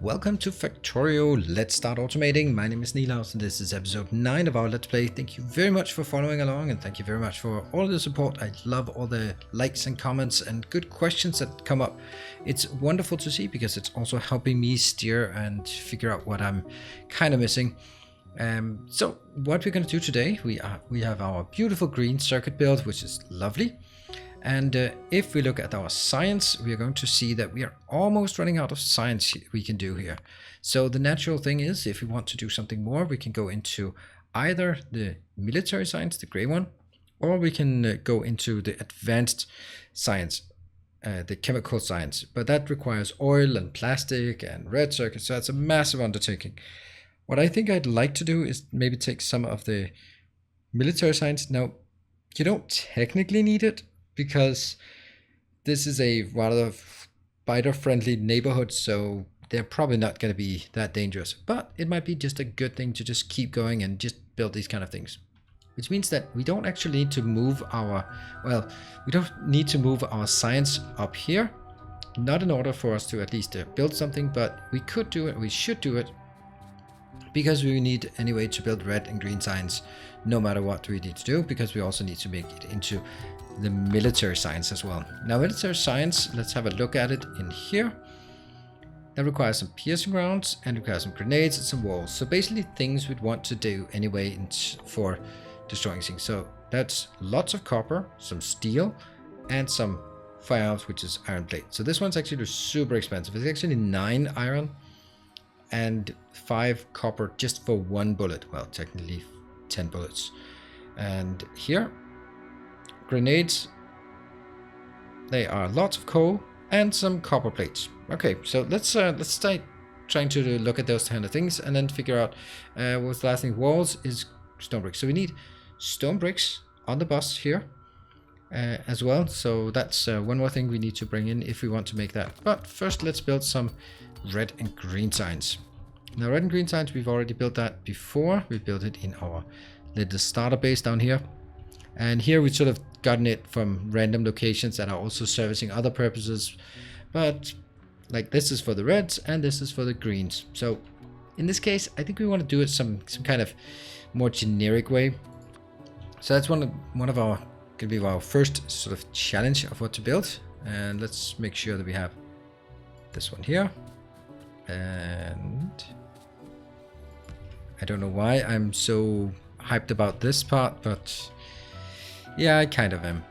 Welcome to Factorio. Let's start automating. My name is Nilaus and this is episode 9 of our Let's Play. Thank you very much for following along and thank you very much for all the support. I love all the likes and comments and good questions that come up. It's wonderful to see because it's also helping me steer and figure out what I'm kind of missing. So what we're going to do today, we have our beautiful green circuit build, which is lovely. And if we look at our science, we are going to see that we are almost running out of science we can do here. So the natural thing is, if we want to do something more, we can go into either the military science, the gray one, or we can go into the advanced science, the chemical science. But that requires oil and plastic and red circuits, so it's a massive undertaking. What I think I'd like to do is maybe take some of the military science. Now, you don't technically need it, because this is a rather spider-friendly neighborhood, so they're probably not going to be that dangerous. But it might be just a good thing to just keep going and just build these kind of things. Which means that we don't actually need to move our, we don't need to move our science up here. Not in order for us to at least build something, but we could do it, we should do it. Because we need anyway to build red and green science, no matter what we need to do, because we also need to make it into the military science as well. Now, military science, let's have a look at it in here. That requires some piercing rounds and requires some grenades and some walls. So basically things we'd want to do anyway for destroying things. So that's lots of copper, some steel, and some firearms, which is iron plate. So this one's actually super expensive. It's actually 9 iron and 5 copper just for 1 bullet. Well, technically 10 bullets. And here, grenades, they are lots of coal and some copper plates. Okay, so let's start trying to look at those kind of things and then figure out what's the last thing. Walls is stone bricks, so we need stone bricks on the bus here as well. So that's one more thing we need to bring in if we want to make that. But first, let's build some red and green signs. Now, red and green signs, we've already built that before. We built it in our little starter base down here. And here we've sort of gotten it from random locations that are also servicing other purposes. But like this is for the reds and this is for the greens. So in this case, I think we want to do it some kind of more generic way. So that's one of our gonna be our first sort of challenge of what to build. And let's make sure that we have this one here. And I don't know why I'm so hyped about this part, but yeah, I kind of am.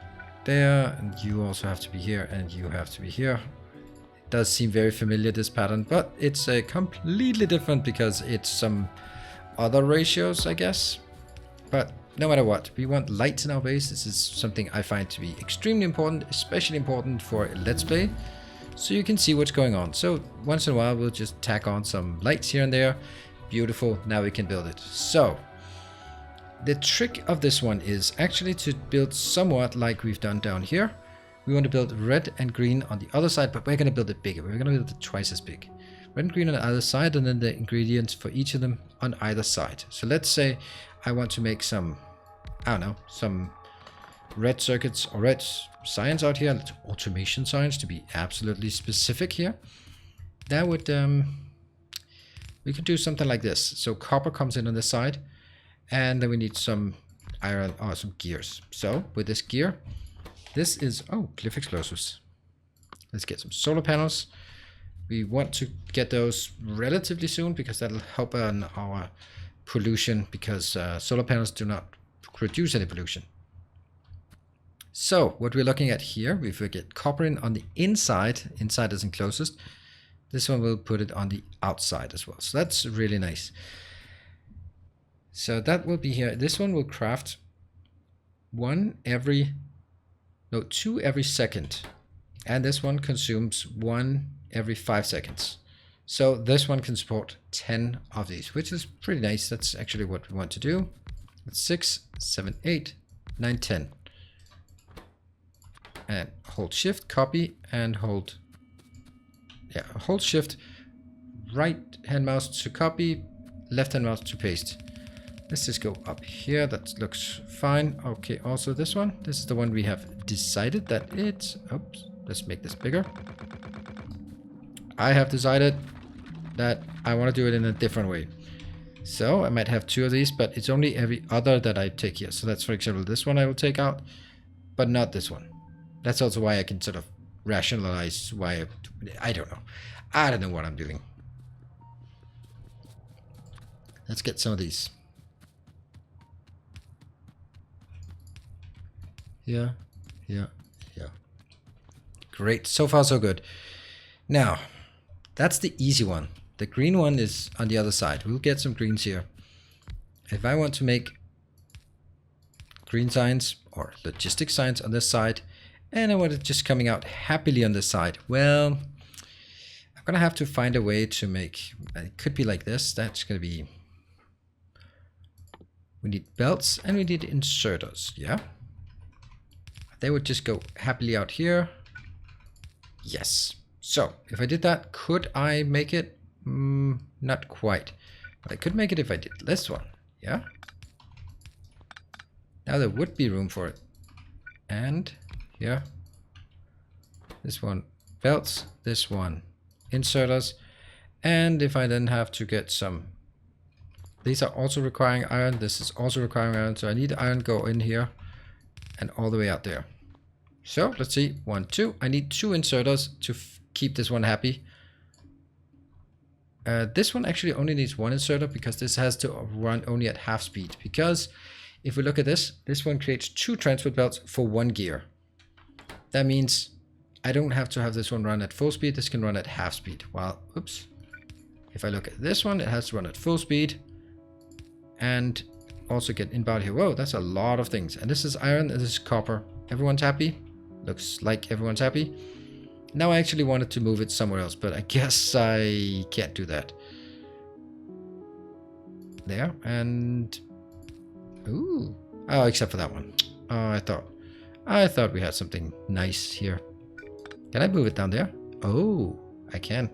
There, and you also have to be here, and you have to be here. It does seem very familiar, this pattern, but it's completely different because it's some other ratios, I guess. But no matter what, we want lights in our base. This is something I find to be extremely important, especially important for a Let's Play, so you can see what's going on. So once in a while, we'll just tack on some lights here and there. Beautiful, now we can build it. So the trick of this one is actually to build somewhat like we've done down here. We want to build red and green on the other side, but we're going to build it bigger. We're going to build it twice as big. Red and green on either side, and then the ingredients for each of them on either side. So let's say I want to make some, I don't know, some red circuits or red science out here. Let's automation science to be absolutely specific here. That would, we could do something like this. So copper comes in on this side. And then we need some iron, or some gears. So with this gear, this is, oh, cliff explosives. Let's get some solar panels. We want to get those relatively soon because that'll help on our pollution, because solar panels do not produce any pollution. So what we're looking at here, if we get copper in on the inside is enclosest, this one will put it on the outside as well. So that's really nice. So that will be here. This one will craft 2 every second. And this one consumes 1 every 5 seconds. So this one can support 10 of these, which is pretty nice. That's actually what we want to do. That's 6, 7, 8, 9, 10. And hold shift, copy, and hold shift, right hand mouse to copy, left hand mouse to paste. Let's just go up here. That looks fine. Okay, also this one. This is the one we have decided that it's... Oops, let's make this bigger. I have decided that I want to do it in a different way. So I might have 2 of these, but it's only every other that I take here. So that's, for example, this one I will take out, but not this one. That's also why I can sort of rationalize why I don't know. I don't know what I'm doing. Let's get some of these. Yeah. Great. So far, so good. Now, that's the easy one. The green one is on the other side. We'll get some greens here. If I want to make green signs or logistic signs on this side, and I want it just coming out happily on this side, well, I'm going to have to find a way to make, it could be like this. That's going to be, we need belts and we need inserters. Yeah. They would just go happily out here. Yes. So if I did that, could I make it? Not quite. But I could make it if I did this one. Yeah. Now there would be room for it. And here. This one belts. This one inserters. And if I then have to get some, these are also requiring iron. This is also requiring iron. So I need iron go in here and all the way out there. So let's see. 1, 2. I need 2 inserters to keep this one happy. This one actually only needs 1 inserter because this has to run only at half speed. Because if we look at this, this one creates 2 transport belts for 1 gear. That means I don't have to have this one run at full speed. This can run at half speed. While, oops. If I look at this one, it has to run at full speed. And also get inbound here. Whoa, that's a lot of things. And this is iron and this is copper. Everyone's happy? Looks like everyone's happy. Now I actually wanted to move it somewhere else, but I guess I can't do that. There, and ooh. Oh, except for that one. Oh, I thought we had something nice here. Can I move it down there? Oh, I can.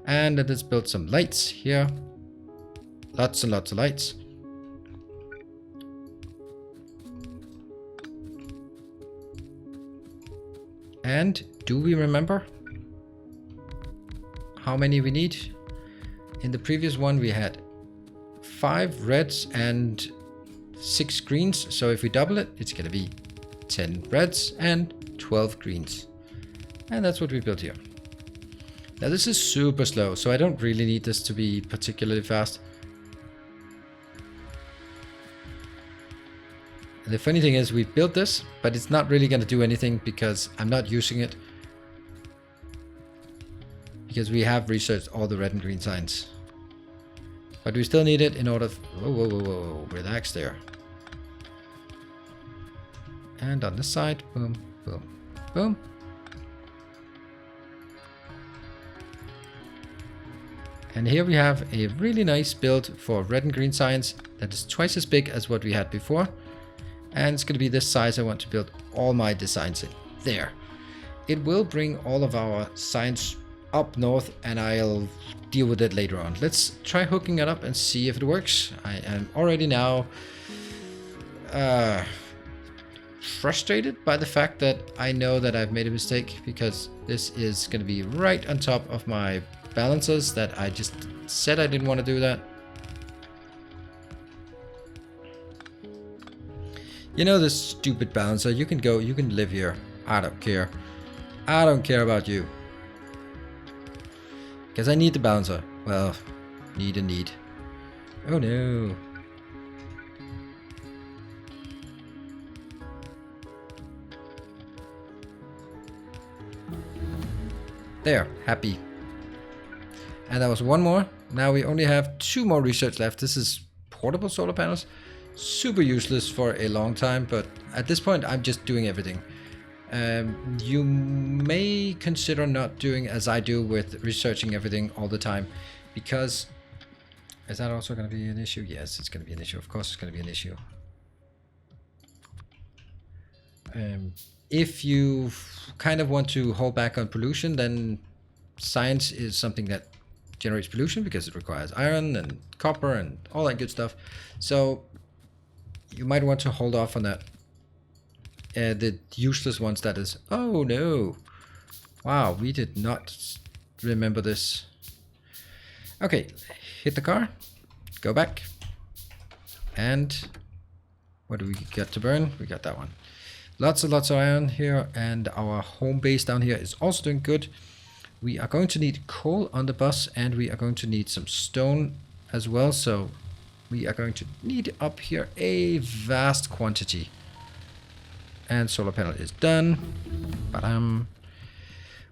And let's build some lights here. Lots and lots of lights. And do we remember how many we need? In the previous one we had 5 reds and 6 greens. So if we double it, it's going to be 10 reds and 12 greens. And that's what we built here. Now this is super slow, so I don't really need this to be particularly fast. And the funny thing is we built this, but it's not really going to do anything because I'm not using it. Because we have researched all the red and green signs. But we still need it in order... Whoa, relax there. And on this side, boom, boom, boom. And here we have a really nice build for red and green signs that is twice as big as what we had before. And it's going to be this size I want to build all my designs in. There. It will bring all of our signs up north and I'll deal with it later on. Let's try hooking it up and see if it works. I am already now frustrated by the fact that I know that I've made a mistake because this is going to be right on top of my balancers that I just said I didn't want to do that. You know, this stupid balancer, you can go, you can live here. I don't care. I don't care about you. Because I need the balancer. Well, need. Oh no. There, happy. And that was 1 more. Now we only have 2 more research left. This is portable solar panels. Super useless for a long time, but at this point I'm just doing everything. You may consider not doing as I do with researching everything all the time, because is that also going to be an issue? Yes, it's going to be an issue. Of course it's going to be an issue. If you kind of want to hold back on pollution, then science is something that generates pollution because it requires iron and copper and all that good stuff. So you might want to hold off on that. The useless ones, that is. Oh no. Wow, we did not remember this. Okay, hit the car, go back, and what do we get to burn? We got that one. Lots of iron here, and our home base down here is also doing good. We are going to need coal on the bus, and we are going to need some stone as well, so we are going to need up here a vast quantity. And solar panel is done.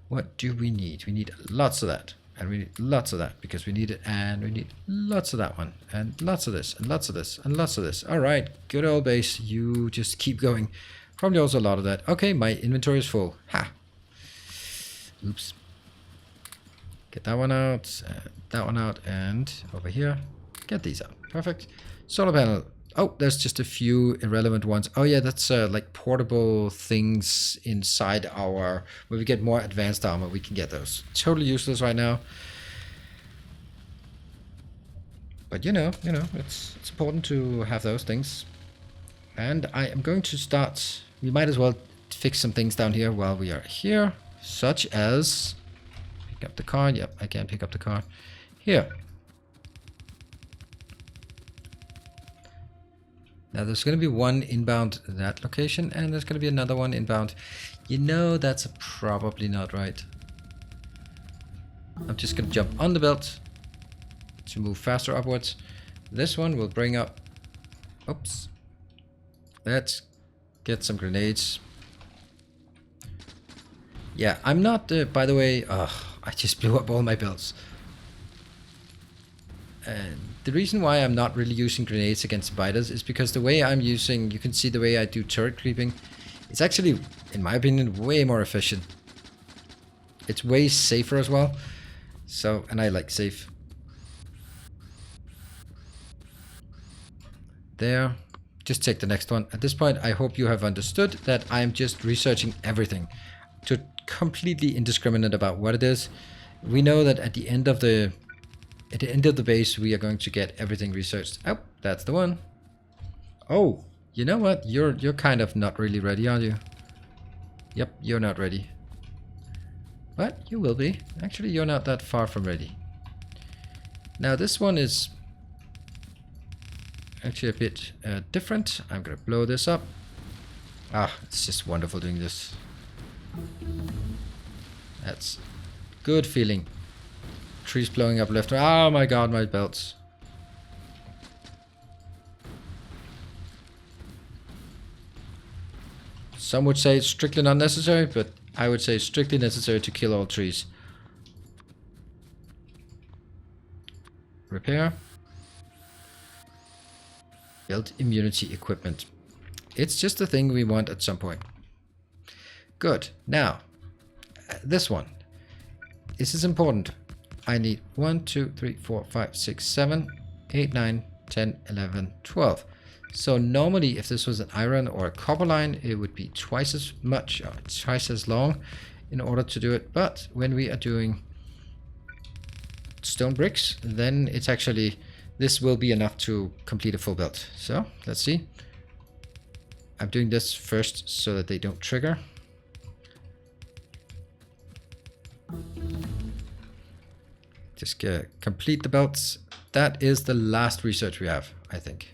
What do we need? We need lots of that. And we need lots of that because we need it. And we need lots of that one. And lots of this. And lots of this. And lots of this. All right. Good old base. You just keep going. Probably also a lot of that. Okay. My inventory is full. Ha. Oops. Get that one out. That one out. And over here. Get these out. Perfect. Solar panel. Oh, there's just a few irrelevant ones. Oh yeah, that's like portable things inside our... When we get more advanced armor, we can get those. Totally useless right now. But you know, it's important to have those things. And I am going to start... We might as well fix some things down here while we are here. Such as... Pick up the car. Yep, I can pick up the car. Here. Now there's going to be one inbound that location, and there's going to be another one inbound. You know, that's probably not right. I'm just going to jump on the belt to move faster upwards. This one will bring up... Oops. Let's get some grenades. Yeah, I'm not, by the way... I just blew up all my belts. And the reason why I'm not really using grenades against spiders is because the way I'm using, you can see the way I do turret creeping, it's actually, in my opinion, way more efficient. It's way safer as well. So, and I like safe. There. Just take the next one. At this point, I hope you have understood that I'm just researching everything to completely indiscriminate about what it is. We know that at the end of the base, we are going to get everything researched. Oh, that's the one. Oh, you know what? You're kind of not really ready, are you? Yep, you're not ready. But you will be. Actually, you're not that far from ready. Now, this one is actually a bit different. I'm going to blow this up. Ah, it's just wonderful doing this. That's good feeling. Trees blowing up left. Oh my god, my belts. Some would say it's strictly not necessary, but I would say it's strictly necessary to kill all trees. Repair. Build immunity equipment. It's just a thing we want at some point. Good. Now, this one. This is important. I need 1, 2, 3, 4, 5, 6, 7, 8, 9, 10, 11, 12. So normally if this was an iron or a copper line, it would be twice as much, or twice as long in order to do it. But when we are doing stone bricks, then it's actually, this will be enough to complete a full build. So let's see. I'm doing this first so that they don't trigger. Just complete the belts. That is the last research we have, I think.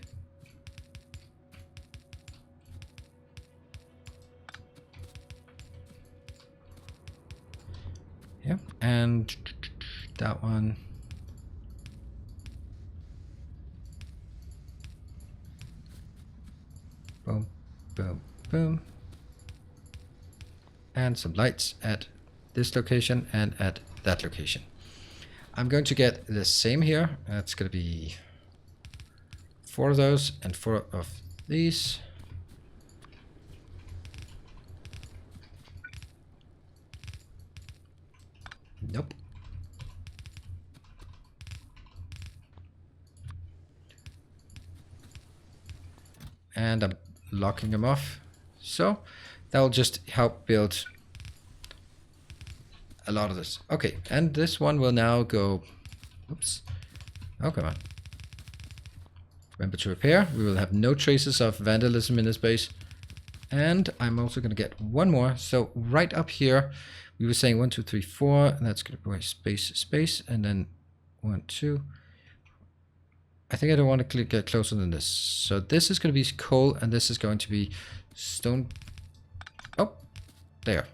Yeah, and that one. Boom, boom, boom. And some lights at this location and at that location. I'm going to get the same here. That's going to be 4 of those and 4 of these. Nope. And I'm locking them off. So that will just help build a lot of this. Okay, and this one will now go... Oops. Oh, come on. Remember to repair. We will have no traces of vandalism in this base. And I'm also going to get one more. So right up here, we were saying 1, 2, 3, 4. And that's going to be space, space. And then 1, 2. I think I don't want to get closer than this. So this is going to be coal, and this is going to be stone. Oh, there.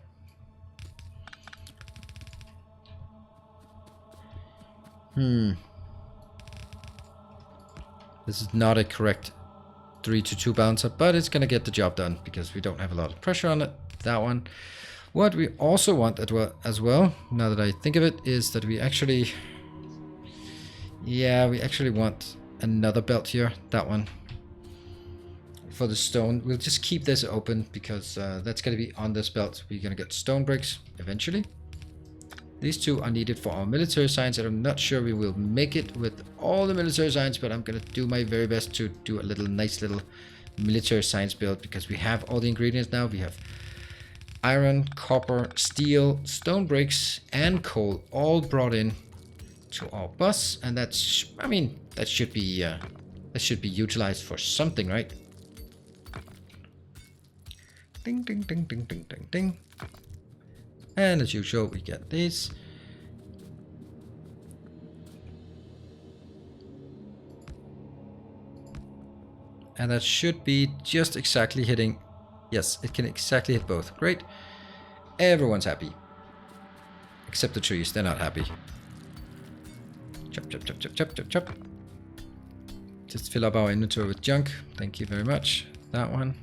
This is not a correct 3-to-2 balancer, but it's going to get the job done because we don't have a lot of pressure on it. That one. What we also want as well, now that I think of it, is that we actually... Yeah, we actually want another belt here. That one. For the stone. We'll just keep this open because that's going to be on this belt. We're going to get stone bricks eventually. These two are needed for our military science, and I'm not sure we will make it with all the military science, but I'm going to do my very best to do a nice little military science build because we have all the ingredients now. We have iron, copper, steel, stone bricks, and coal all brought in to our bus, and that's, I mean, that should be utilized for something, right? Ding, ding, ding, ding, ding, ding, ding. And as usual, we get these. And that should be just exactly hitting. Yes, it can exactly hit both. Great. Everyone's happy. Except the trees, they're not happy. Chop, chop, chop, chop, chop, chop, chop. Just fill up our inventory with junk. Thank you very much. That one.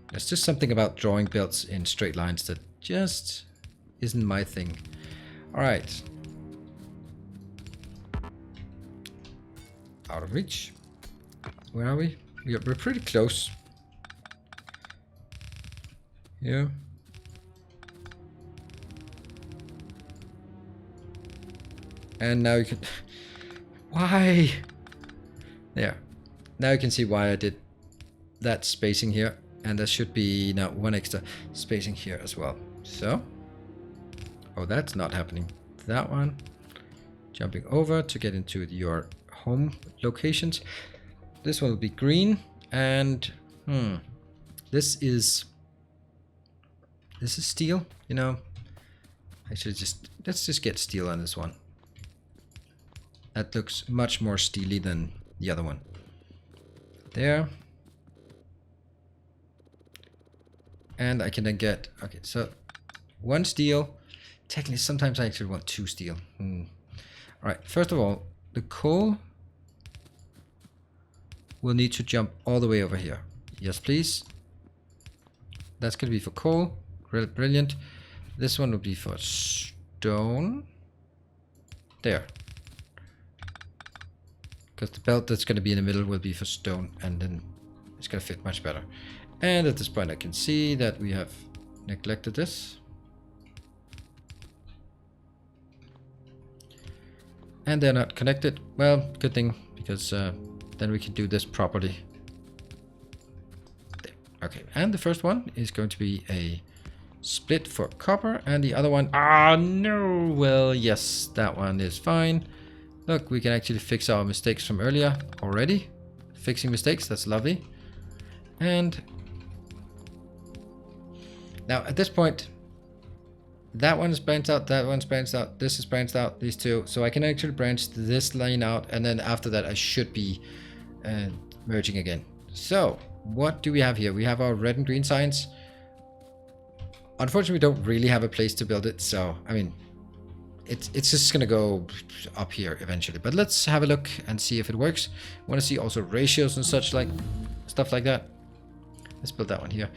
There's just something about drawing belts in straight lines that just isn't my thing. Alright. Out of reach. Where are we? We're pretty close. Yeah. And now you can... Why? There. Now you can see why I did that spacing here. And there should be now one extra spacing here as well. So. Oh, that's not happening. That one. Jumping over to get into your home locations. This one will be green. And this is steel, you know. I should let's just get steel on this one. That looks much more steely than the other one. There. And I can then get, okay, so one steel. Technically, sometimes I actually want 2 steel. All right, first of all, the coal will need to jump all the way over here. Yes, please. That's going to be for coal. Brilliant. This one will be for stone. There. Because the belt that's going to be in the middle will be for stone, and then it's going to fit much better. And at this point I can see that we have neglected this. And they're not connected. Well, good thing, because then we can do this properly. There. Okay, and the first one is going to be a split for copper, and the other one... Ah, no! Well, yes, that one is fine. Look, we can actually fix our mistakes from earlier already. Fixing mistakes, that's lovely. And... now, at this point, that one is branched out, that one's branched out, this is branched out, these two. So I can actually branch this line out, and then after that I should be merging again. So, what do we have here? We have our red and green signs. Unfortunately, we don't really have a place to build it, so, I mean, it's just going to go up here eventually. But let's have a look and see if it works. I want to see also ratios and such, like stuff like that. Let's build that one here.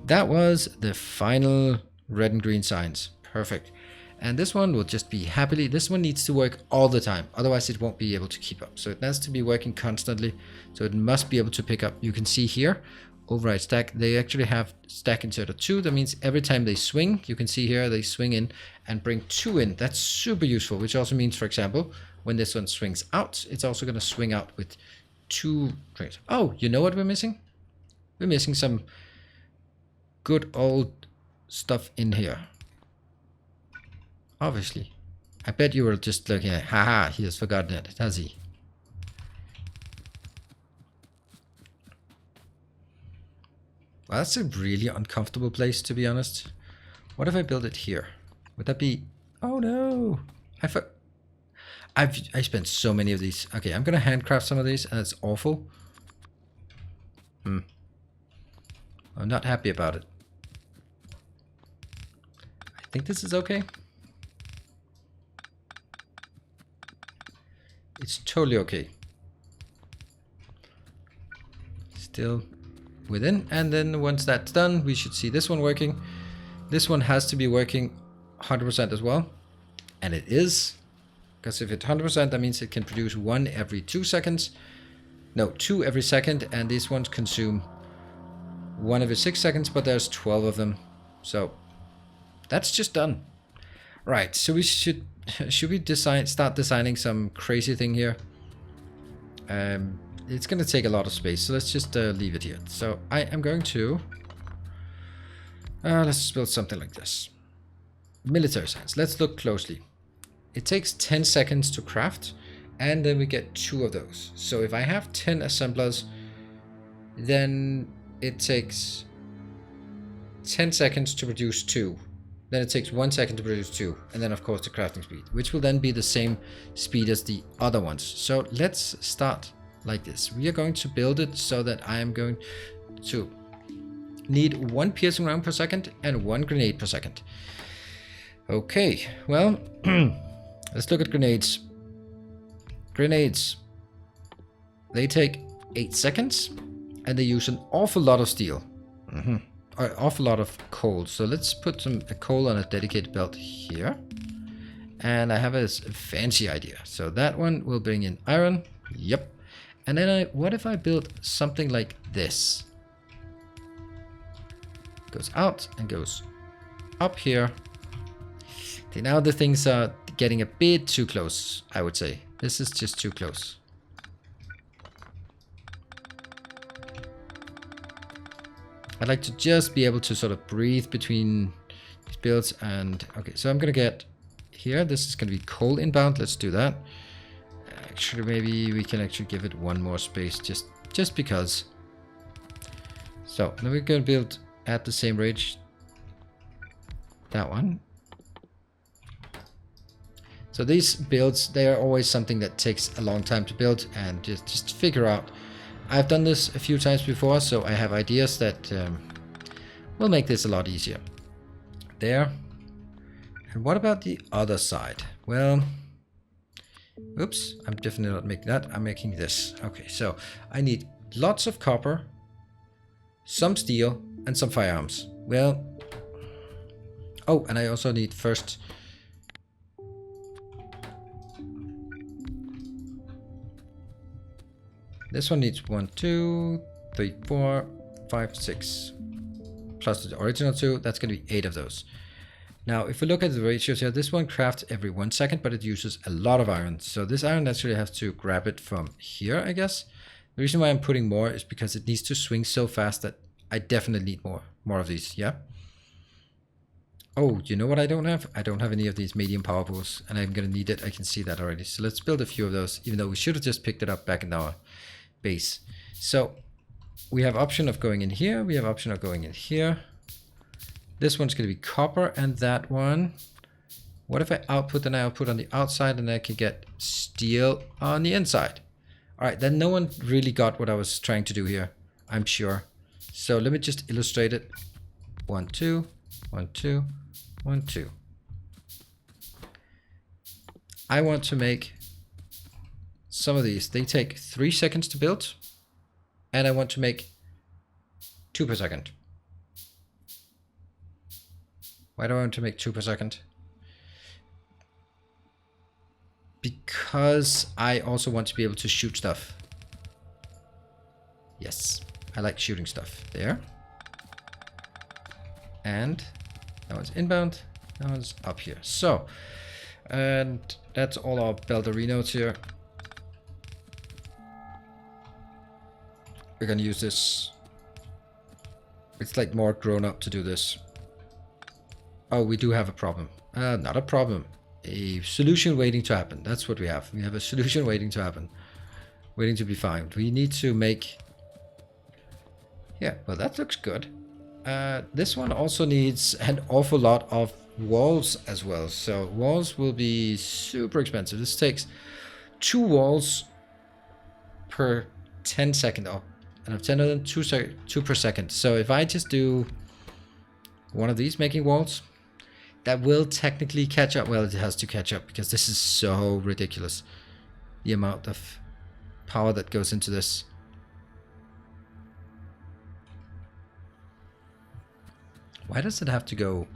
That was the final red and green signs. Perfect. And this one will just be happily. This one needs to work all the time. Otherwise it won't be able to keep up. So it has to be working constantly. So it must be able to pick up. You can see here, override stack. They actually have stack inserter 2. That means every time they swing, you can see here, they swing in and bring 2 in. That's super useful, which also means, for example, when this one swings out, it's also going to swing out with 2 trains. Oh, you know what we're missing? We're missing some good old stuff in here. Obviously. I bet you were just looking at, haha, he has forgotten it, has he? Well, that's a really uncomfortable place, to be honest. What if I build it here? Would that be... oh no! I spent so many of these. Okay, I'm gonna handcraft some of these, and it's awful. I'm not happy about it. I think this is okay. It's totally okay. Still within, and then once that's done, we should see this one working. This one has to be working 100% as well, and it is. Because if it's 100%, that means it can produce 1 every 2 seconds. No, 2 every second, and these ones consume 1 every 6 seconds, but there's 12 of them. So that's just done. Right, so we should we start designing some crazy thing here? It's gonna take a lot of space, so let's just leave it here. So I am going to let's just build something like this. Military science. Let's look closely. It takes 10 seconds to craft, and then we get 2 of those. So if I have 10 assemblers, then it takes 10 seconds to produce 2. Then it takes 1 second to produce 2. And then of course the crafting speed, which will then be the same speed as the other ones. So let's start like this. We are going to build it so that I am going to need 1 piercing round per second and 1 grenade per second. Okay, well, let's look at grenades. Grenades. They take 8 seconds, and they use an awful lot of steel. Or an awful lot of coal. So let's put a coal on a dedicated belt here. And I have a fancy idea. So that one will bring in iron. Yep. And then what if I build something like this? Goes out and goes up here. Okay, now the things are getting a bit too close, I would say. This is just too close. I'd like to just be able to sort of breathe between these builds. And okay, so I'm gonna get here. This is gonna be coal inbound. Let's do that. Actually, maybe we can actually give it 1 more space, just because. So now we're gonna build at the same range. That one. So these builds, they are always something that takes a long time to build, and just figure out. I've done this a few times before, so I have ideas that will make this a lot easier. There. And what about the other side? Well, oops, I'm definitely not making that. I'm making this. Okay, so I need lots of copper, some steel, and some firearms. Well, oh, and I also need first. This one needs 1, 2, 3, 4, 5, 6. Plus the original 2, that's going to be 8 of those. Now, if we look at the ratios here, this one crafts every 1 second, but it uses a lot of iron. So this iron naturally has to grab it from here, I guess. The reason why I'm putting more is because it needs to swing so fast that I definitely need more of these, yeah? Oh, you know what I don't have? I don't have any of these medium power pools, and I'm going to need it. I can see that already. So let's build a few of those, even though we should have just picked it up back in our base. So we have option of going in here. We have option of going in here. This one's going to be copper, and that one. What if I output, then I output on the outside, and I can get steel on the inside. All right, then no one really got what I was trying to do here, I'm sure. So let me just illustrate it. 1, 2, 1, 2, 1, 2. I want to make some of these. They take 3 seconds to build, and I want to make 2 per second. Why do I want to make 2 per second? Because I also want to be able to shoot stuff. Yes, I like shooting stuff. There. And that one's inbound. That one's up here. So, and that's all our Beldery nodes here. We're gonna use this. It's like more grown up to do this. Oh, we do have a problem. Not a problem. A solution waiting to happen. That's what we have. We have a solution waiting to happen. Waiting to be found. We need to make... Yeah, well, that looks good. This one also needs an awful lot of walls as well. So walls will be super expensive. This takes 2 walls per 10 second up. And I have 10 of them, 2 per second. So if I just do one of these making walls, that will technically catch up. Well, it has to catch up because this is so ridiculous. The amount of power that goes into this. Why does it have to go?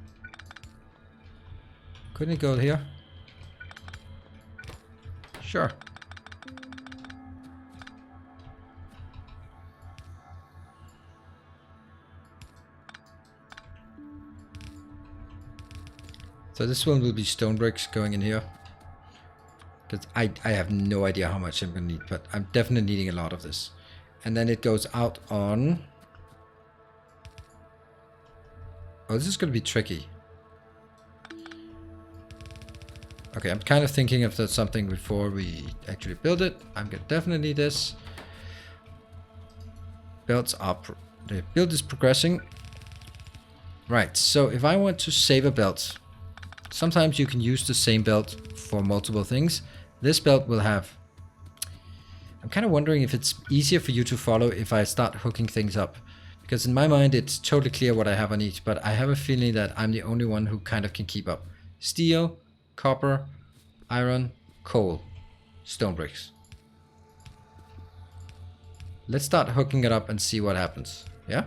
Couldn't it go here? Sure. So this one will be stone bricks going in here. Because I have no idea how much I'm going to need, but I'm definitely needing a lot of this. And then it goes out on... Oh, this is going to be tricky. Okay, I'm kind of thinking of that something before we actually build it. I'm going to definitely need this. Belts are... The build is progressing. Right, so if I want to save a belt... Sometimes you can use the same belt for multiple things. This belt will have... I'm kind of wondering if it's easier for you to follow if I start hooking things up. Because in my mind it's totally clear what I have on each, but I have a feeling that I'm the only one who kind of can keep up. Steel, copper, iron, coal, stone bricks. Let's start hooking it up and see what happens. Yeah?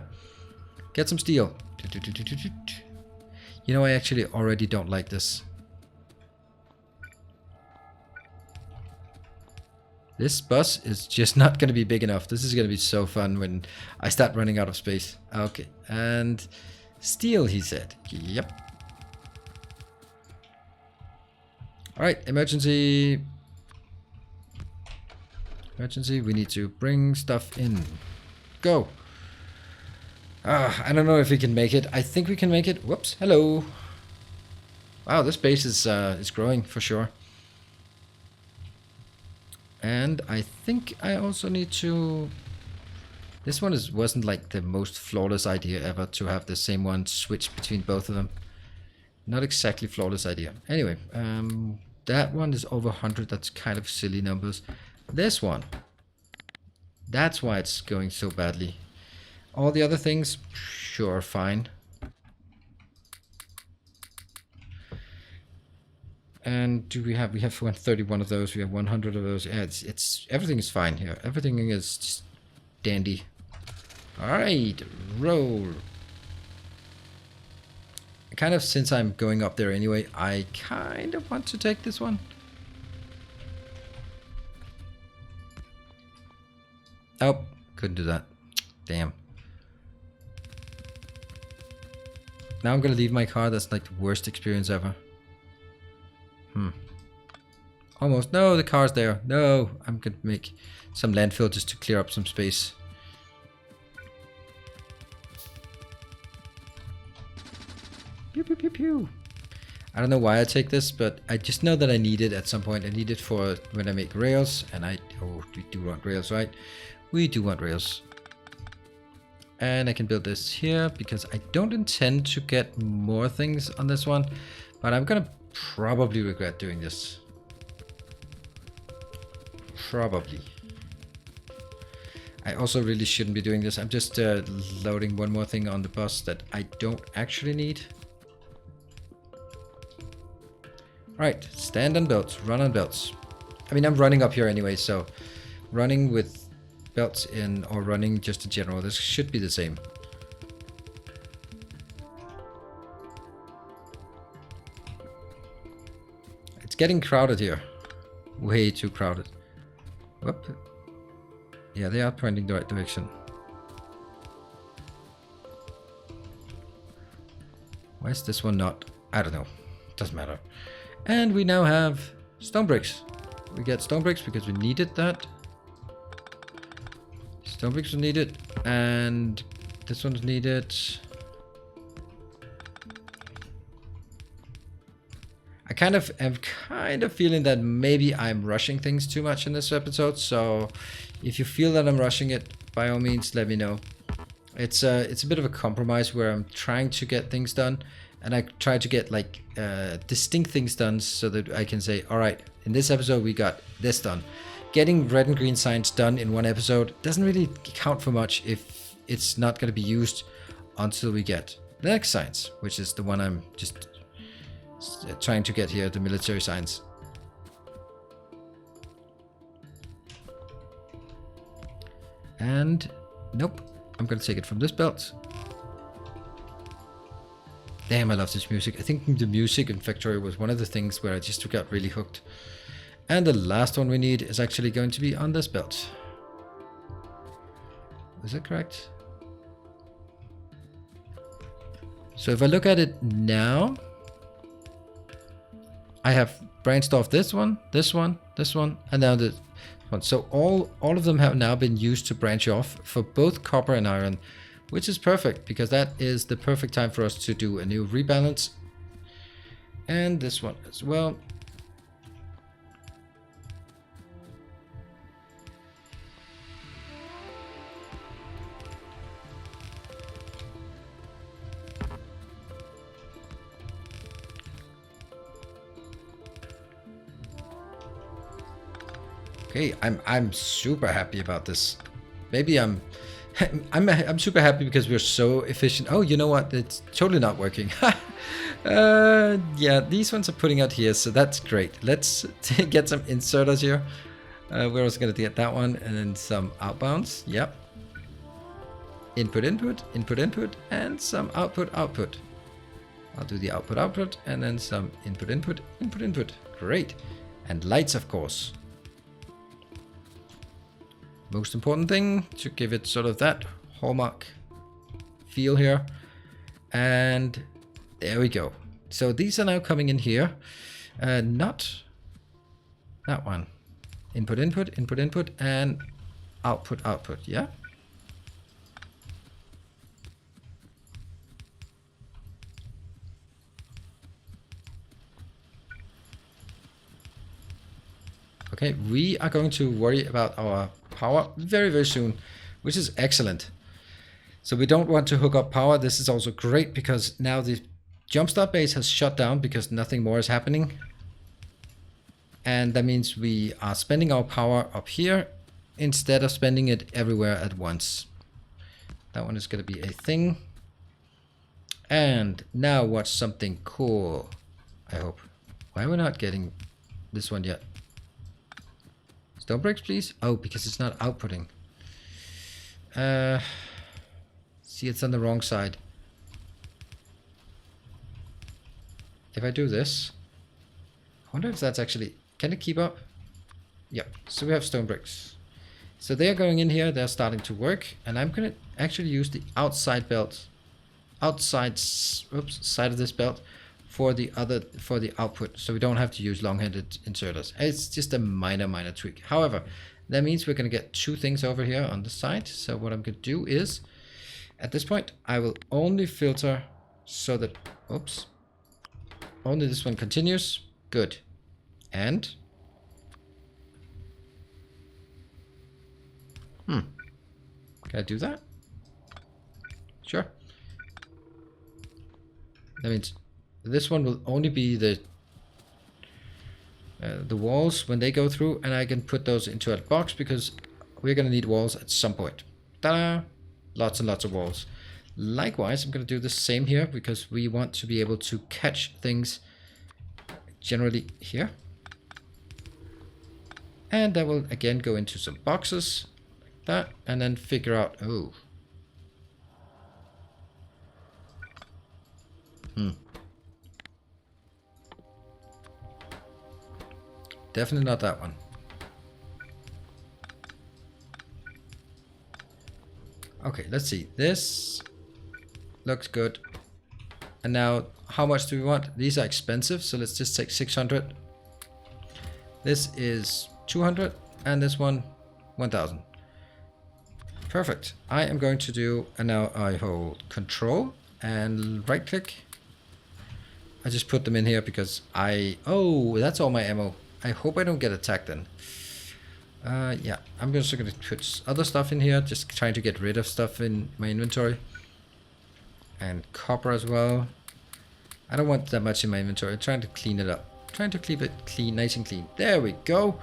Get some steel. You know, I actually already don't like this. This bus is just not going to be big enough. This is going to be so fun when I start running out of space. Okay, and steel, he said. Yep. Alright, emergency. Emergency, we need to bring stuff in. Go. I don't know if we can make it. I think we can make it. Whoops. Hello. Wow, this base is growing for sure. And I think I also need to... This one wasn't like the most flawless idea ever to have the same one switch between both of them. Not exactly flawless idea. Anyway, that one is over 100. That's kind of silly numbers. This one. That's why it's going so badly. All the other things, sure, fine. And do we have 131 of those, we have 100 of those. Yeah, it's everything is fine here. Everything is just dandy. Alright, roll. Kind of, since I'm going up there anyway, I kind of want to take this one. Oh, couldn't do that. Damn. Now I'm gonna leave my car. That's like the worst experience ever. Almost. No, the car's there. No, I'm gonna make some landfill just to clear up some space. Pew, pew, pew, pew. I don't know why I take this, but I just know that I need it at some point. I need it for when I make rails, and oh, we do want rails, right? We do want rails. And I can build this here because I don't intend to get more things on this one, but I'm gonna probably regret doing this. Probably. I also really shouldn't be doing this. I'm just loading one more thing on the bus that I don't actually need. Right, stand on belts, run on belts. I mean, I'm running up here anyway, so running with belts in or running just in general, this should be the same. It's getting crowded here. Way too crowded. Whoop. Yeah, they are pointing the right direction. Why is this one not? I don't know. Doesn't matter. And we now have stone bricks. We get stone bricks because we needed that. Stone bricks are needed. And this one's needed. I'm kind of feeling that maybe I'm rushing things too much in this episode. So if you feel that I'm rushing it, by all means, let me know. It's a bit of a compromise where I'm trying to get things done And I try to get like distinct things done so that I can say, all right, in this episode we got this done. Getting red and green signs done in one episode doesn't really count for much if it's not going to be used until we get the next signs, which is the one I'm just trying to get here, the military signs. And nope, I'm going to take it from this belt. Damn, I love this music. I think the music in Factorio was one of the things where I just got really hooked. And the last one we need is actually going to be on this belt. Is that correct? So if I look at it now, I have branched off this one, this one, this one, and now this one. So all of them have now been used to branch off for both copper and iron, which is perfect because that is the perfect time for us to do a new rebalance. And this one as well. Okay, I'm super happy about this. Maybe I'm super happy because we're so efficient. Oh, you know what? It's totally not working. Yeah, these ones are putting out here, so that's great. Let's get some inserters here. We're also gonna get that one, and then some outbounds. Yep. Input, input, input, input, and some output, output. I'll do the output, output, and then some input, input, input, input. Great. And lights, of course. Most important thing to give it sort of that hallmark feel here. And there we go. So these are now coming in here. Not that one. Input, input, input, input, and output, output. Yeah. Okay, we are going to worry about our power very, very soon, which is excellent. So we don't want to hook up power. This is also great because now the jumpstart base has shut down because nothing more is happening. And that means we are spending our power up here instead of spending it everywhere at once. That one is going to be a thing. And now watch something cool, I hope. Why are we not getting this one yet? Stone bricks, please. Oh, because it's not outputting. See, it's on the wrong side. If I do this, I wonder if that's actually... Can it keep up? Yep. So we have stone bricks. So they're going in here. They're starting to work. And I'm going to actually use the outside belt. Outside side of this belt for the output, so we don't have to use long-handed inserters. It's just a minor tweak. However, that means we're going to get two things over here on the side. So what I'm going to do is, at this point, I will only filter so that, oops, only this one continues. Good. And can I do that? Sure. That means this one will only be the walls when they go through, and I can put those into a box because we're going to need walls at some point. Ta-da! Lots and lots of walls. Likewise, I'm going to do the same here because we want to be able to catch things generally here. And that will again go into some boxes like that, and then figure out, oh. Definitely not that one. Okay, let's see. This looks good. And now, how much do we want? These are expensive, so let's just take 600. This is 200, and this one, 1000. Perfect. I am going to do, and now I hold Control and right click. I just put them in here because oh, that's all my ammo. I hope I don't get attacked then. Yeah, I'm also going to put other stuff in here, just trying to get rid of stuff in my inventory. And copper as well. I don't want that much in my inventory. I'm trying to clean it up. Trying to keep it clean, nice and clean. There we go.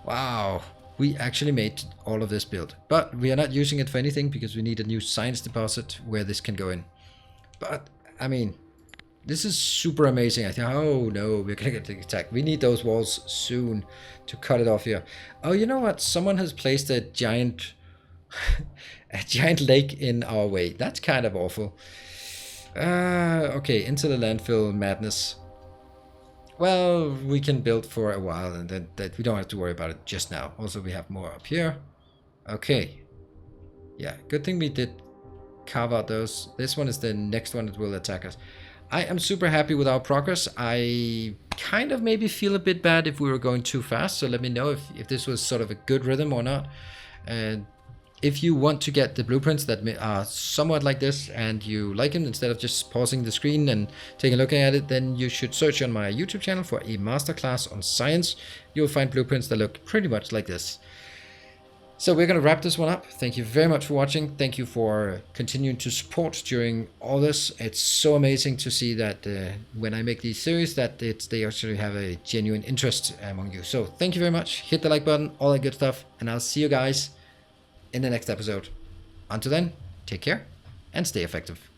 Wow. We actually made all of this build. But we are not using it for anything because we need a new science deposit where this can go in. But, I mean, this is super amazing. I think, oh no, we're going to get attacked. We need those walls soon to cut it off here. Oh, you know what? Someone has placed a giant, a giant lake in our way. That's kind of awful. Okay, into the landfill madness. Well, we can build for a while and then that we don't have to worry about it just now. Also, we have more up here. Okay. Yeah, good thing we did carve out those. This one is the next one that will attack us. I am super happy with our progress. I kind of maybe feel a bit bad if we were going too fast. So let me know if this was sort of a good rhythm or not. And if you want to get the blueprints that are somewhat like this and you like them, instead of just pausing the screen and taking a look at it, then you should search on my YouTube channel for a masterclass on science. You'll find blueprints that look pretty much like this. So we're going to wrap this one up. Thank you very much for watching. Thank you for continuing to support during all this. It's so amazing to see that when I make these series that they actually have a genuine interest among you. So thank you very much. Hit the like button, all that good stuff, and I'll see you guys in the next episode. Until then, take care and stay effective.